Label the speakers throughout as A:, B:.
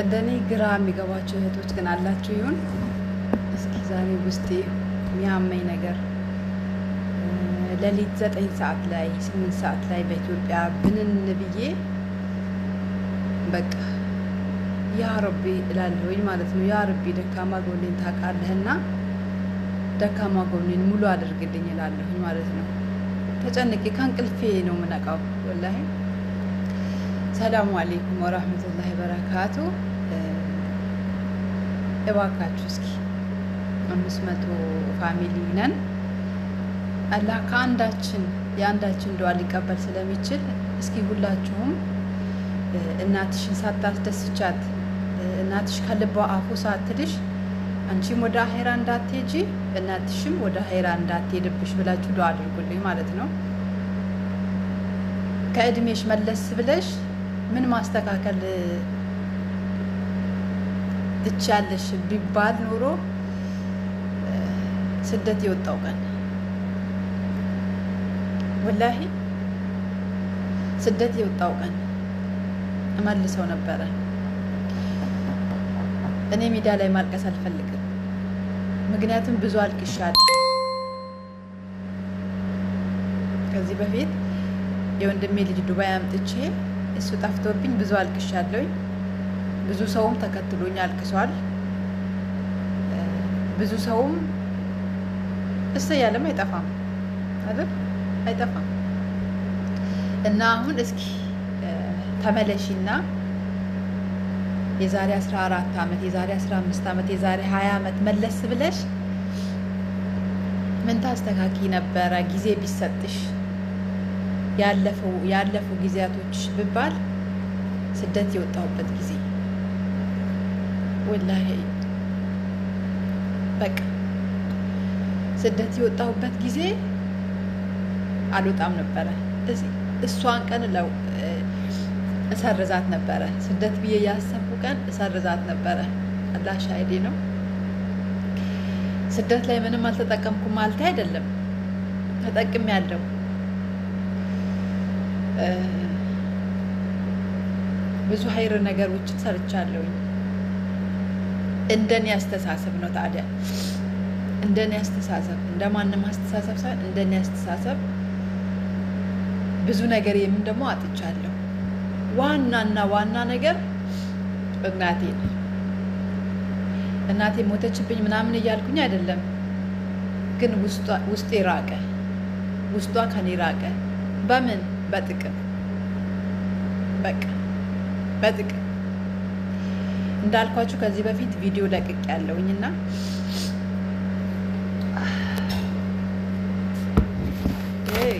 A: እንደኔ ግራ የሚገባቸው እህቶች ግን አላችሁ ይሆን? እስኪ ዛሬ ውስጤ የሚያመኝ ነገር ሌሊት 9 ሰዓት ላይ 8 ሰዓት ላይ በኢትዮጵያ ብንን ብዬ በቃ ያ ረቢ እላለሁኝ ማለት ነው። ያ ረቢ ደካማ ጎኔን ታውቃለህና ደካማ ጎኔን ሙሉ አድርግልኝ እላለሁኝ ማለት ነው። ተጨንቄ ከእንቅልፌ ነው የምነቃው ወላሂ። ሰላሙ አለይኩም ወራህመቱላሂ በረካቱ። እባካችሁ እስኪ 500 ፋሚሊ ነን። አላህ ከአንዳችን የአንዳችን ዱዓ ሊቀበል ስለሚችል እስኪ ሁላችሁም እናትሽን ሳታስደስቻት እናትሽ ከልቧ አፉ ሳትልሽ አንቺም ወደ አሄራ እንዳትሄጂ እናትሽም ወደ አሄራ እንዳትሄድብሽ ብላችሁ ዱዓ አድርጉልኝ ማለት ነው። ከእድሜሽ መለስ ብለሽ ምን ማስተካከል ትቻለሽ ቢባል ኖሮ ስደት የወጣው ቀን ወላሂ ስደት የወጣው ቀን እመልሰው ነበረ። እኔ ሚዲያ ላይ ማልቀስ አልፈልግም፣ ምክንያቱም ብዙ አልቅሻለሁ። ከዚህ በፊት የወንድሜ ልጅ ዱባይ አምጥቼ እሱ ጠፍቶብኝ ብዙ አልቅሻለሁኝ። ብዙ ሰውም ተከትሎኝ አልቅሷል። ብዙ ሰውም እሰያለም አይጠፋም አይደል? አይጠፋም። እና አሁን እስኪ ተመለሺና የዛሬ 14 ዓመት የዛሬ 15 ዓመት የዛሬ 20 ዓመት መለስ ብለሽ ምን ታስተካኪ ነበረ ጊዜ ቢሰጥሽ ያለፉ ጊዜያቶች ብባል ስደት የወጣሁበት ጊዜ ወላሂ በቃ ስደት የወጣሁበት ጊዜ አልወጣም ነበረ። እሷን ቀን እሰርዛት ነበረ። ስደት ብዬ ያሰብኩ ቀን እሰርዛት ነበረ። አላህ ሻሂዴ ነው። ስደት ላይ ምንም አልተጠቀምኩም ማለት አይደለም፣ ተጠቅሜያለሁ። ብዙ ሀይር ነገሮችን ሰርቻለሁኝ። እንደኔ አስተሳሰብ ነው ታዲያ፣ እንደኔ አስተሳሰብ እንደማንም አስተሳሰብ ሳይሆን እንደኔ አስተሳሰብ ብዙ ነገር የምን ደግሞ አጥቻለሁ። ዋና ነገር እናቴ ሞተችብኝ ምናምን እያልኩኝ አይደለም፣ ግን ውስጤ ራቀ፣ ውስጧ ከኔ ራቀ። በምን በጥቅም በቃ በጥቅም እንዳልኳችሁ ከዚህ በፊት ቪዲዮ ለቅቅ ያለውኝና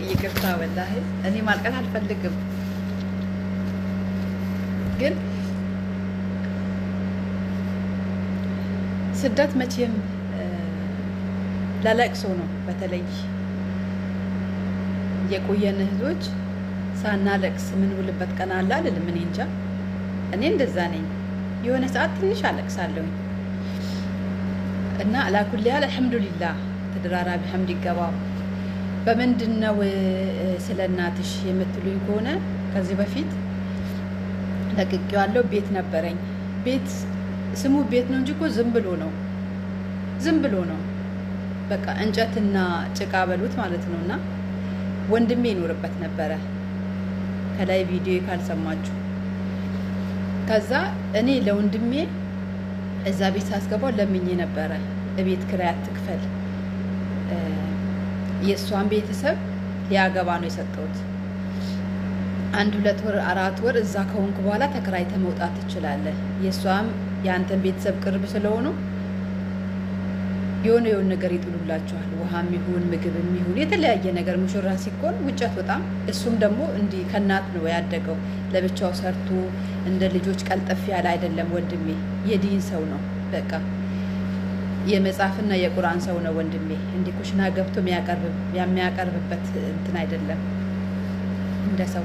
A: ይቅርታ ወላሂ እኔ ማልቀስ አልፈልግም፣ ግን ስደት መቼም ለለቅሶ ነው። በተለይ የቆየን እህቶች ሳናለቅስ ምን ውልበት ቀን አለ አይደለም። እኔ እንጃ፣ እኔ እንደዛ ነኝ። የሆነ ሰዓት ትንሽ አለቅሳለሁኝ እና አላኩል ያህል አልሐምዱሊላህ ተደራራቢ ሐምድ ይገባው። በምንድነው ስለ እናትሽ የምትሉኝ ከሆነ ከዚህ በፊት ለቅቄዋለሁ። ቤት ነበረኝ። ቤት ስሙ ቤት ነው እንጂ እኮ ዝም ብሎ ነው በቃ እንጨትና ጭቃ በሉት ማለት ነው። እና ወንድሜ ይኖርበት ነበረ፣ ከላይ ቪዲዮ ካልሰማችሁ። ከዛ እኔ ለወንድሜ እዛ ቤት ሳስገባው ለምኜ ነበረ እቤት ኪራይ አትክፈል፣ የእሷን ቤተሰብ ሊያገባ ነው የሰጠሁት። 1 2 ወር 4 ወር እዛ ከሆንኩ በኋላ ተከራይተ መውጣት ትችላለህ። የእሷም የአንተን ቤተሰብ ቅርብ ስለሆኑ የሆነ ነገር ይጥሉላችኋል። ውሃም ይሁን ምግብም ይሁን የተለያየ ነገር። ሙሽራ ሲኮን ውጭ አትወጣም። እሱም ደግሞ እንዲህ ከእናት ነው ያደገው። ለብቻው ሰርቶ እንደ ልጆች ቀልጠፍ ያለ አይደለም ወንድሜ። የዲን ሰው ነው በቃ የመጽሐፍና የቁርአን ሰው ነው ወንድሜ። እንዲህ ኩሽና ገብቶ የሚያቀርብበት እንትን አይደለም እንደ ሰው።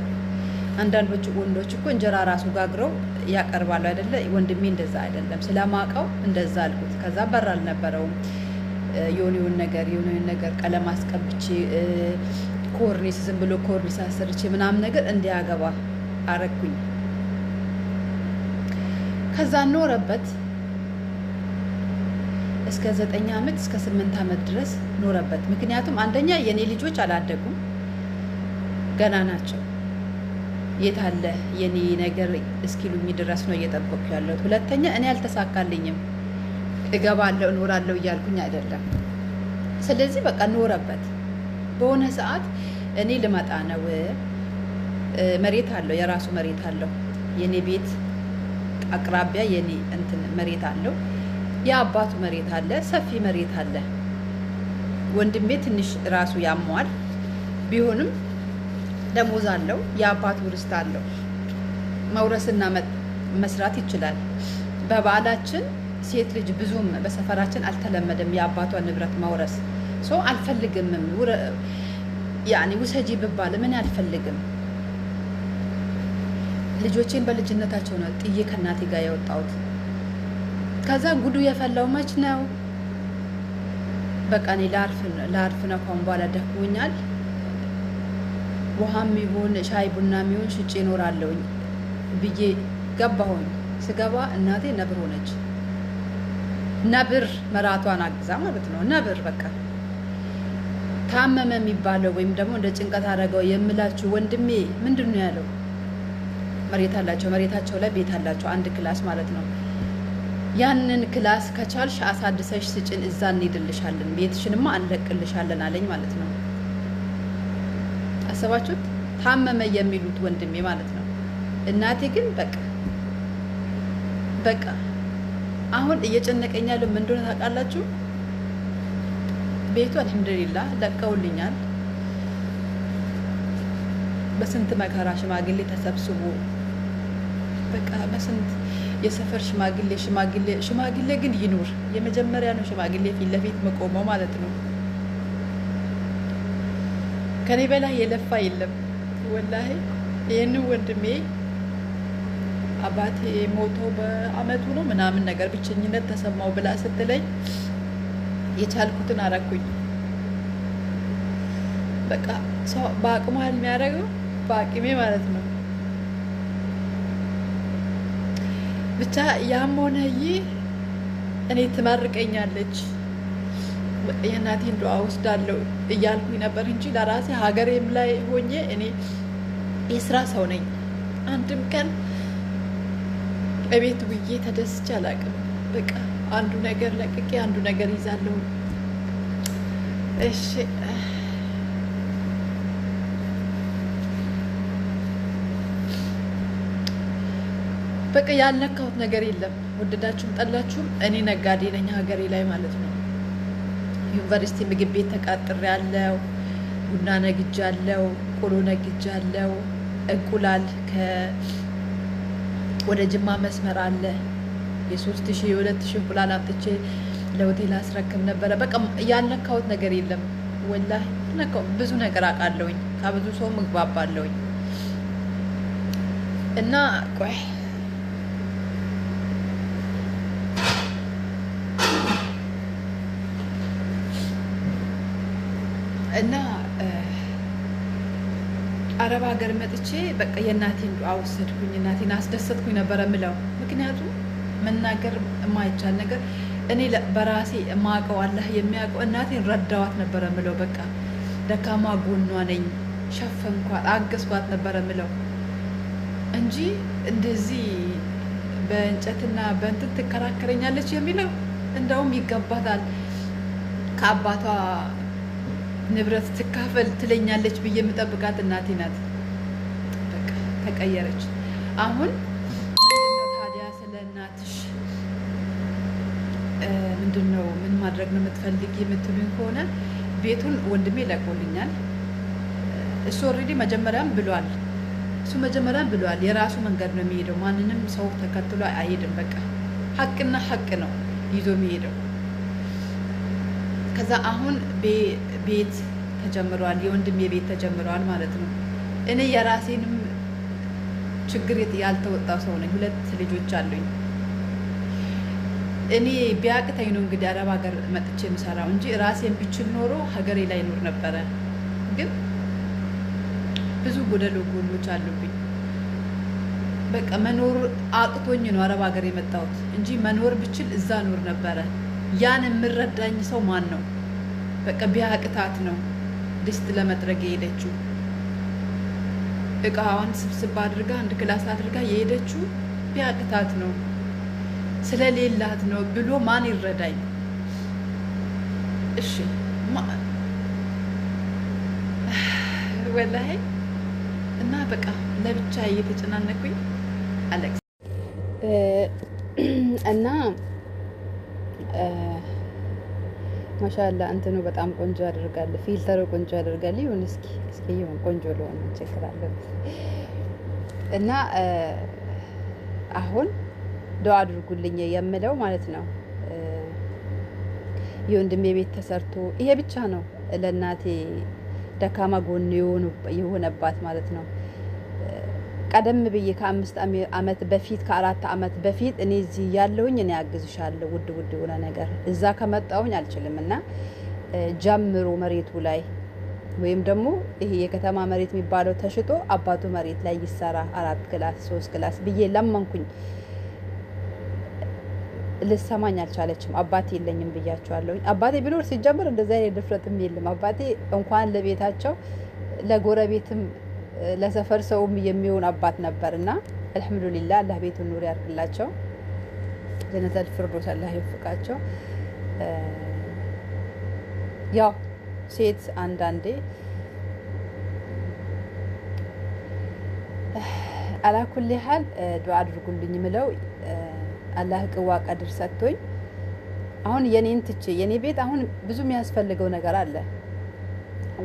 A: አንዳንዶቹ ወንዶች እኮ እንጀራ ራሱ ጋግረው ያቀርባሉ አይደለ? ወንድሜ እንደዛ አይደለም። ስለማውቀው እንደዛ አልኩት። ከዛ በር አልነበረውም። የሆነ ነገር ቀለም አስቀብቼ ኮርኒስ ዝም ብሎ ኮርኒስ አሰርቼ ምናምን ነገር እንዲያገባ አረኩኝ። ከዛ ኖረበት እስከ 9 ዓመት እስከ 8 ዓመት ድረስ ኖረበት። ምክንያቱም አንደኛ የኔ ልጆች አላደጉም፣ ገና ናቸው። የት አለ የኔ ነገር እስኪሉኝ ድረስ ነው እየጠበቅኩ ያለሁት። ሁለተኛ እኔ አልተሳካልኝም፣ እገባለሁ እኖራለሁ እያልኩኝ አይደለም። ስለዚህ በቃ ኖረበት። በሆነ ሰዓት እኔ ልመጣ ነው። መሬት አለው፣ የራሱ መሬት አለው። የኔ ቤት አቅራቢያ የኔ እንትን መሬት አለው። የአባቱ መሬት አለ፣ ሰፊ መሬት አለ። ወንድሜ ትንሽ ራሱ ያሟል፣ ቢሆንም ደሞዝ አለው። የአባቱ ርስት አለው። መውረስና መስራት ይችላል። በባህላችን ሴት ልጅ ብዙም በሰፈራችን አልተለመደም የአባቷን ንብረት መውረስ። ሰው አልፈልግምም ያኔ ውሰጂ ብባል ምን አልፈልግም። ልጆቼን በልጅነታቸው ነው ጥዬ ከእናቴ ጋር የወጣሁት። ከዛ ጉዱ የፈላው መች ነው? በቃ እኔ ላርፍ ነው፣ ካሁን በኋላ ደክሞኛል፣ ውሃም ይሁን ሻይ ቡናም ይሁን ሽጬ እኖራለሁኝ ብዬ ገባሁኝ። ስገባ እናቴ ነብር ሆነች። ነብር መራቷን አግዛ ማለት ነው። ነብር በቃ ታመመ የሚባለው ወይም ደግሞ እንደ ጭንቀት አደረገው የምላችሁ ወንድሜ ምንድን ነው ያለው? መሬት አላቸው፣ መሬታቸው ላይ ቤት አላቸው፣ አንድ ክላስ ማለት ነው። ያንን ክላስ ከቻልሽ አሳድሰሽ ስጭን፣ እዛ እንሄድልሻለን፣ ቤትሽንማ አንለቅልሻለን አለኝ ማለት ነው። አሰባችሁት? ታመመ የሚሉት ወንድሜ ማለት ነው። እናቴ ግን በቃ አሁን እየጨነቀኝ ያለው ምን እንደሆነ ታውቃላችሁ? ቤቱ አልሐምዱሊላህ ለቀውልኛል። በስንት መከራ ሽማግሌ ተሰብስቦ በቃ በስንት የሰፈር ሽማግሌ ግን ይኑር። የመጀመሪያ ነው ሽማግሌ ፊት ለፊት መቆመው ማለት ነው። ከኔ በላይ የለፋ የለም ወላሂ። ይህንን ወንድሜ አባቴ ሞቶ በአመቱ ነው ምናምን ነገር ብቸኝነት ተሰማው ብላ ስትለኝ የቻልኩትን አረኩኝ። በቃ ሰው በአቅሙ የሚያደርገው በአቅሜ ማለት ነው። ብቻ ያም ሆነ ይህ እኔ ትመርቀኛለች የእናቴን ዱዓ ወስዳለሁ እያልኩኝ ነበር እንጂ ለራሴ ሀገሬም ላይ ሆኜ እኔ የስራ ሰው ነኝ። አንድም ቀን እቤት ውዬ ተደስቼ አላውቅም። በቃ አንዱ ነገር ለቅቄ አንዱ ነገር ይዛለሁ። እሺ በቃ ያልነካሁት ነገር የለም። ወደዳችሁም ጠላችሁም እኔ ነጋዴ ነኝ ሀገሬ ላይ ማለት ነው። ዩኒቨርሲቲ ምግብ ቤት ተቃጥሬያለሁ፣ ቡና ነግጃለሁ፣ ቆሎ ነግጃለሁ፣ እንቁላል ወደ ጅማ መስመር አለ የ3000 የ2000 እንቁላል አምጥቼ ለሆቴል አስረክብ ነበረ። በቃ ያልነካሁት ነገር የለም ወላሂ። ብዙ ነገር አውቃለሁኝ፣ ከብዙ ሰው ምግባባለሁኝ። እና ቆይ እና አረብ ሀገር መጥቼ በቃ የእናቴን ዱዓ ወሰድኩኝ፣ እናቴን አስደሰትኩኝ ነበረ ምለው። ምክንያቱም መናገር የማይቻል ነገር እኔ በራሴ የማውቀው አላህ የሚያውቀው እናቴን ረዳዋት ነበረ ምለው። በቃ ደካማ ጎኗ ነኝ፣ ሸፈንኳት፣ አገዝኳት ነበረ ምለው እንጂ እንደዚህ በእንጨትና በእንትን ትከራከረኛለች የሚለው እንደውም ይገባታል ከአባቷ ንብረት ትካፈል ትለኛለች ብዬ የምጠብቃት እናቴ ናት። በቃ ተቀየረች። አሁን ምንድነው ታዲያ ስለ እናትሽ ምንድነው ምን ማድረግ ነው የምትፈልጊ የምትሉኝ ከሆነ ቤቱን ወንድሜ ለቆልኛል። እሱ ኦልሬዲ መጀመሪያም ብሏል የራሱ መንገድ ነው የሚሄደው። ማንንም ሰው ተከትሎ አይሄድም። በቃ ሀቅና ሀቅ ነው ይዞ የሚሄደው። ከዛ አሁን ቤት ተጀምሯል፣ የወንድሜ ቤት ተጀምሯል ማለት ነው። እኔ የራሴንም ችግር ያልተወጣው ሰው ነኝ። 2 ልጆች አሉኝ። እኔ ቢያቅተኝ ነው እንግዲህ አረብ ሀገር መጥቼ የምሰራው እንጂ ራሴን ብችል ኖሮ ሀገሬ ላይ ኖር ነበረ። ግን ብዙ ጎደሎ ጎኖች አሉብኝ። በቃ መኖር አቅቶኝ ነው አረብ ሀገር የመጣሁት እንጂ መኖር ብችል እዛ ኖር ነበረ። ያን የምረዳኝ ሰው ማን ነው? በቃ ቢያቅታት ነው ድስት ለመጥረግ የሄደችው እቃዋን ስብስብ አድርጋ አንድ ክላስ አድርጋ የሄደችው ቢያቅታት ነው ስለሌላት ነው ብሎ ማን ይረዳኝ? እሺ ወላሂ እና በቃ ለብቻ እየተጨናነኩኝ አለቅስ እና ማሻአላ እንትኑ በጣም ቆንጆ አድርጋለ፣ ፊልተሩ ቆንጆ አድርጋለ። ይሁን እስኪ ይሁን ቆንጆ ለሆነ ችግር አለ እና አሁን ዱአ አድርጉልኝ የምለው ማለት ነው። የወንድሜ ቤት ተሰርቶ ይሄ ብቻ ነው ለእናቴ ደካማ ጎን የሆነባት ማለት ነው። ቀደም ብዬ ከ5 ዓመት በፊት ከ4 ዓመት በፊት እኔ እዚህ ያለሁኝ እኔ አግዝሻለሁ ውድ የሆነ ነገር እዛ ከመጣሁኝ አልችልም እና ጀምሮ መሬቱ ላይ ወይም ደግሞ ይሄ የከተማ መሬት የሚባለው ተሽጦ አባቱ መሬት ላይ ይሰራ 4 ክላስ 3 ክላስ ብዬ ለመንኩኝ። ልሰማኝ አልቻለችም። አባቴ የለኝም ብያቸዋለሁ። አባቴ ቢኖር ሲጀምር እንደዛ አይነት ድፍረትም የለም። አባቴ እንኳን ለቤታቸው ለጎረቤትም ለሰፈር ሰውም የሚሆን አባት ነበርና አልহামዱሊላህ አላህ ቤቱን ኑር ያርግላቸው፣ ጀነተል ፍርዶስ አላህ ይወፍቃቸው። ያው ሴት አንዳንዴ አላኩል ሐል ዱአ አድርጉልኝ ምለው አላህ ቅዋ ቀድር ሰጥቶኝ አሁን የኔን ትቼ የኔ ቤት አሁን ብዙ የሚያስፈልገው ነገር አለ።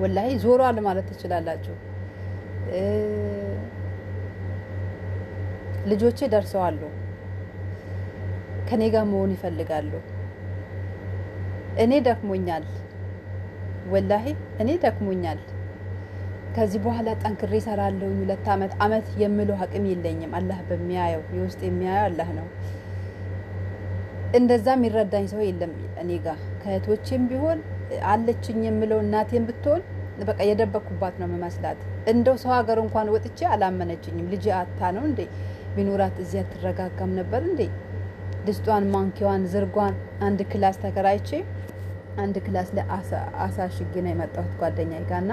A: ወላሂ ዞሯል ማለት ትችላላችሁ። ልጆቼ ደርሰዋል፣ ከኔ ጋር መሆን ይፈልጋሉ። እኔ ደክሞኛል፣ ወላሂ እኔ ደክሞኛል። ከዚህ በኋላ ጠንክሬ እሰራለሁ። 2 ዓመት የምለው አቅም የለኝም። አላህ በሚያየው የውስጥ የሚያየው አላህ ነው። እንደዛ የሚረዳኝ ሰው የለም እኔ ጋር። ከእህቶቼም ቢሆን አለችኝ የምለው እናቴም ብትሆን በቃ የደበኩባት ነው የምመስላት። እንደው ሰው ሀገር እንኳን ወጥቼ አላመነችኝም። ልጅ አታ ነው እንዴ ቢኖራት እዚያ ትረጋጋም ነበር እንዴ? ድስቷን ማንኪዋን ዝርጓን አንድ ክላስ ተከራይቼ አንድ ክላስ ላይ አሳሽጌ ነው የመጣሁት ጓደኛዬ ጋርና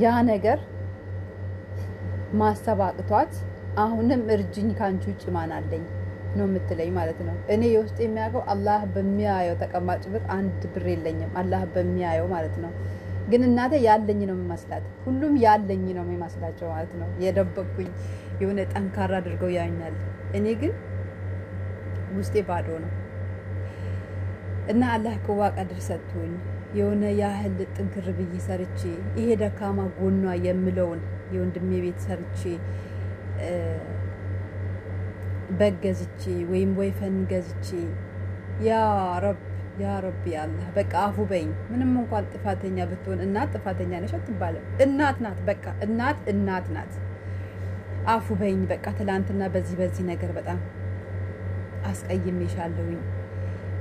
A: ያ ነገር ማሰብ አቅቷት አሁንም እርጅኝ ካንቺ ውጭ ማን አለኝ ነው የምትለኝ ማለት ነው። እኔ የውስጥ የሚያውቀው አላህ በሚያየው ተቀማጭ ብር 1 ብር የለኝም፣ አላህ በሚያየው ማለት ነው። ግን እናቴ ያለኝ ነው የሚመስላት፣ ሁሉም ያለኝ ነው የሚመስላቸው ማለት ነው። የደበቁኝ የሆነ ጠንካራ አድርገው ያዩኛል። እኔ ግን ውስጤ ባዶ ነው እና አላህ ቅዋ ቀድር ሰጥቶኝ የሆነ ያህል ጥንክር ብዬ ሰርቼ ይሄ ደካማ ጎኗ የምለውን የወንድሜ ቤት ሰርቼ በገዝቼ ወይም ወይፈን ገዝቼ ያ ረቢ አላህ በቃ አፉ በይኝ። ምንም እንኳን ጥፋተኛ ብትሆን እናት ጥፋተኛ ነሽ አትባልም። እናት ናት፣ በቃ እናት ናት። አፉ በይኝ በቃ ትላንትና በዚህ ነገር በጣም አስቀይሜሻለሁኝ።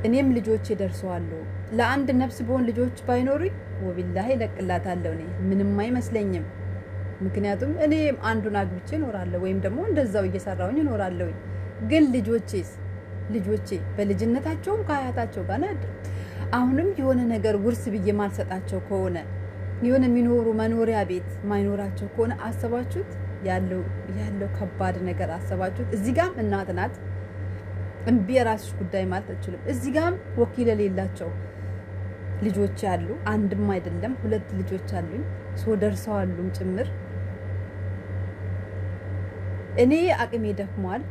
A: እኔም ልጆቼ ደርሰዋል። ለአንድ ነፍስ በሆን ልጆች ባይኖሩኝ ወቢላሂ ለቅላታለሁ። እኔ ምንም አይመስለኝም። ምክንያቱም እኔም አንዱን አግብቼ እኖራለሁ ወይም ደግሞ እንደዛው እየሰራሁኝ እኖራለሁ። ግን ልጆቼ በልጅነታቸውም ከአያታቸው ጋር ነበር። አሁንም የሆነ ነገር ውርስ ብዬ ማልሰጣቸው ከሆነ የሆነ የሚኖሩ መኖሪያ ቤት ማይኖራቸው ከሆነ አሰባችሁት ያለው ከባድ ነገር አሰባችሁት። እዚህ ጋም እናት ናት እምቢ የራስሽ ጉዳይ ማለት አትችልም። እዚህ ጋም ወኪል የሌላቸው ልጆች አሉ። አንድም አይደለም 2 ልጆች አሉኝ። ደርሰዋሉም ጭምር። እኔ አቅሜ ደክሟል።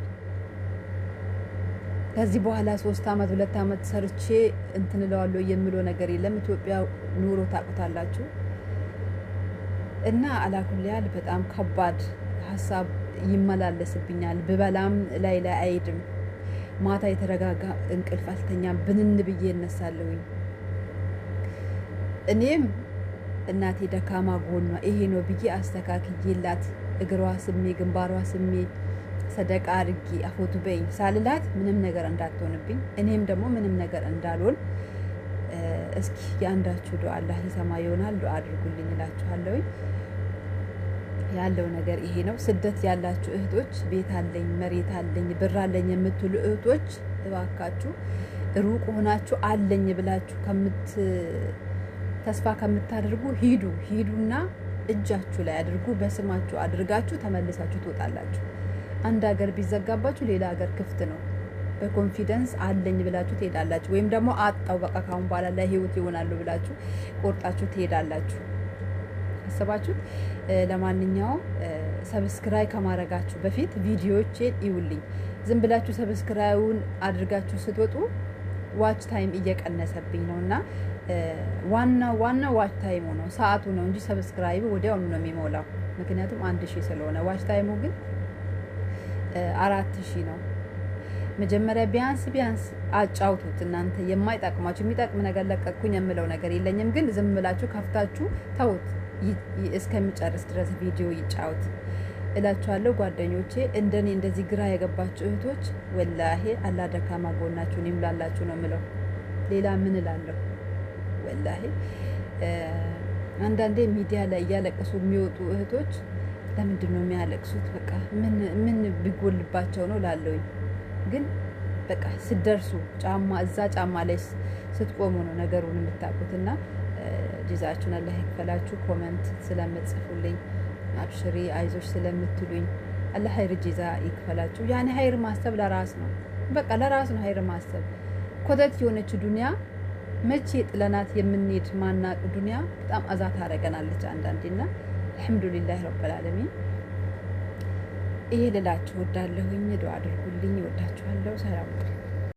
A: ከዚህ በኋላ 3 ዓመት 2 ዓመት ሰርቼ እንትን እለዋለሁ የምለው ነገር የለም። ኢትዮጵያ ኑሮ ታውቁታላችሁ። እና አላኩልያል በጣም ከባድ ሀሳብ ይመላለስብኛል። ብበላም ላይ አይድም። ማታ የተረጋጋ እንቅልፍ አልተኛም። ብንን ብዬ እነሳለሁኝ። እኔም እናቴ ደካማ ጎኗ ይሄ ነው ብዬ አስተካክዬላት እግሯ ስሜ ግንባሯ ስሜ ሰደቃ አድርጌ አፎቱ በይኝ ሳልላት ምንም ነገር እንዳትሆንብኝ እኔም ደግሞ ምንም ነገር እንዳልሆን እስኪ ያንዳችሁ ዱአ አላህ ይሰማ ይሆናል። ዱአ አድርጉልኝ እላችኋለሁ። ያለው ነገር ይሄ ነው። ስደት ያላችሁ እህቶች ቤት አለኝ መሬት አለኝ ብር አለኝ የምትሉ እህቶች እባካችሁ ሩቅ ሆናችሁ አለኝ ብላችሁ ተስፋ ከምታደርጉ ሂዱና እጃችሁ ላይ አድርጉ። በስማችሁ አድርጋችሁ ተመልሳችሁ ትወጣላችሁ። አንድ ሀገር ቢዘጋባችሁ ሌላ ሀገር ክፍት ነው። በኮንፊደንስ አለኝ ብላችሁ ትሄዳላችሁ። ወይም ደግሞ አጣው በቃ ካሁን በኋላ ለህይወት ይሆናሉ ብላችሁ ቆርጣችሁ ትሄዳላችሁ። አሰባችሁት? ለማንኛውም ሰብስክራይብ ከማድረጋችሁ በፊት ቪዲዮዎቼን ይውልኝ። ዝም ብላችሁ ሰብስክራይቡን አድርጋችሁ ስትወጡ ዋች ታይም እየቀነሰብኝ ነውና ዋና ዋች ታይሙ ነው ሰዓቱ ነው እንጂ ሰብስክራይብ ወዲያውኑ ነው የሚሞላው። ምክንያቱም 1000 ስለሆነ ዋች ታይሙ ግን 4000 ነው። መጀመሪያ ቢያንስ አጫውቱት። እናንተ የማይጠቅማችሁ የሚጠቅም ነገር ለቀቅኩኝ የምለው ነገር የለኝም፣ ግን ዝም ብላችሁ ከፍታችሁ ተውት እስከሚጨርስ ድረስ ቪዲዮ ይጫወት እላችኋለሁ። ጓደኞቼ እንደኔ እንደዚህ ግራ የገባችሁ እህቶች ወላሂ አላህ ደካማ ጎናችሁን ይምላላችሁ ነው የምለው። ሌላ ምን እላለሁ? ወላሂ አንዳንዴ ሚዲያ ላይ እያለቀሱ የሚወጡ እህቶች ለምንድን ነው የሚያለቅሱት? በቃ ምን ቢጎልባቸው ነው ላለውኝ። ግን በቃ ስትደርሱ እዛ ጫማ ላይ ስትቆሙ ነው ነገሩን የምታውቁትና ጂዛችሁን አላህ ይክፈላችሁ። ኮመንት ስለምትጽፉልኝ አብሽሪ አይዞሽ ስለምትሉኝ አላህ ሀይር ጂዛ ይክፈላችሁ። ያኔ ሀይር ማሰብ ለራስ ነው። በቃ ለራስ ነው ሀይር ማሰብ። ኮተት የሆነች ዱንያ መቼ ጥለናት የምንሄድ ማናቅ ዱንያ በጣም አዛ ታረገናለች አንዳንዴና አልሐምዱሊላህ ረብል ዓለሚን። ይሄ ልላችሁ ወዳለሁኝ። ዱአ አድርጉልኝ። ወዳችኋለሁ። ሰላም